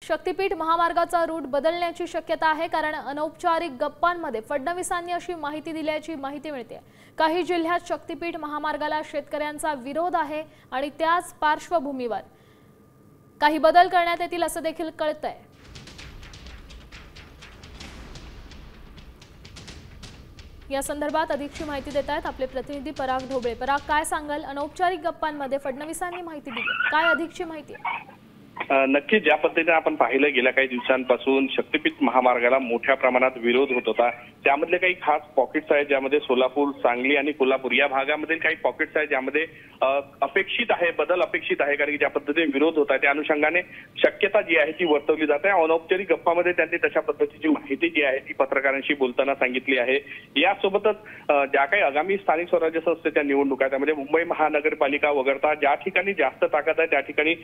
शक्तीपीठ महामार्गाचा रूट बदलण्याची शक्यता आहे, कारण अनौपचारिक गप्पांमध्ये फडणवीसांनी अशी माहिती दिल्याची माहिती मिळते। काही जिल्ह्यात शक्तीपीठ महामार्गाला शेतकऱ्यांचा विरोध आहे आणि त्याच पार्श्वभूमीवर काही बदल करण्यात येतील असं देखील कळतंय। या संदर्भात अधिकची माहिती देत आहेत आपले प्रतिनिधी पराग ढोबळे। पराग, काय सांगाल? अनौपचारिक गप्पांमध्ये फडणवीसांनी माहिती दिली, काय अधिकची माहिती आहे? नक्की ज्या पद्धतीने आपण पाहिलं गेल्या काही दिवसांपासून शक्तीपीठ महामार्गाला मोठ्या प्रमाणात विरोध होत होता, त्यामधले काही खास पॉकेट्स आहेत ज्यामध्ये सोलापूर, सांगली आणि कोल्हापूर या भागामधील काही पॉकेट्स आहेत ज्यामध्ये अपेक्षित आहे, बदल अपेक्षित आहे, कारण की ज्या पद्धतीने विरोध होत आहे त्या अनुषंगाने शक्यता जी आहे ती वर्तवली जात आहे। अनौपचारिक गप्पामध्ये त्यांनी तशा पद्धतीची माहिती जी आहे ती पत्रकारांशी बोलताना सांगितली आहे। यासोबतच ज्या काही आगामी स्थानिक स्वराज्य संस्थेच्या निवडणुका त्यामध्ये मुंबई महानगरपालिका वगळता ज्या ठिकाणी जास्त ताकद आहे त्या ठिकाणी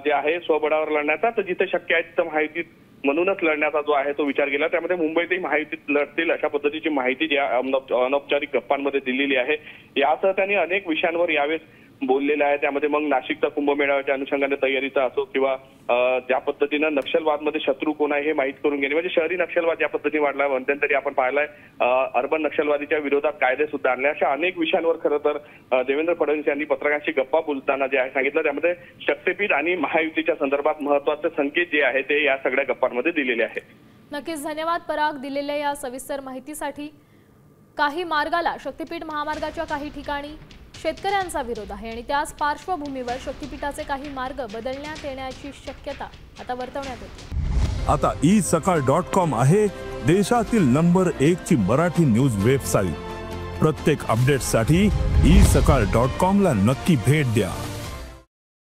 जे आहे स्वबळावर लढण्याचा, तर जिथे शक्य आहे तिथं महायुतीत म्हणूनच लढण्याचा जो आहे तो विचार केला, त्यामध्ये मुंबईतही महायुतीत लढतील अशा पद्धतीची माहिती ज्या अनौपचारिक गप्पांमध्ये दिलेली आहे। यासह त्यांनी अनेक विषयांवर यावेळेस बोललेलं आहे। त्यामध्ये मग नाशिकचा कुंभमेळाव्याच्या अनुषंगाने तयारीचा असो किंवा ज्या पद्धतीनं नक्षलवादमध्ये शत्रू कोण आहे हे माहीत करून घेणे, म्हणजे शहरी नक्षलवाद ज्या पद्धतीने वाढला मध्यंतरी आपण पाहिलाय अर्बन नक्षलवादीच्या विरोधात कायदे सुद्धा आणले, अशा अनेक विषयांवर खरं तर देवेंद्र फडणवीस यांनी पत्रकारांशी गप्पा बोलताना जे आहे सांगितलं। त्यामध्ये शक्तीपीठ आणि महायुतीच्या संदर्भात महत्त्वाचे संकेत जे आहे ते या सगळ्या गप्पांमध्ये दिलेले आहेत। नक्कीच धन्यवाद पराग दिलेल्या या सविस्तर माहितीसाठी। काही मार्गाला शक्तीपीठ महामार्गाच्या काही ठिकाणी शेतकऱ्यांचा विरोध आहे आणि त्याच पार्श्वभूमीवर शक्तीपीठाचे काही मार्ग बदलण्यात येण्याची शक्यता आता वर्तवण्यात येते। आता isakal.com आहे देशातील नंबर 1 ची मराठी न्यूज वेबसाईट। प्रत्येक अपडेटसाठी isakal.com ला नक्की भेट द्या।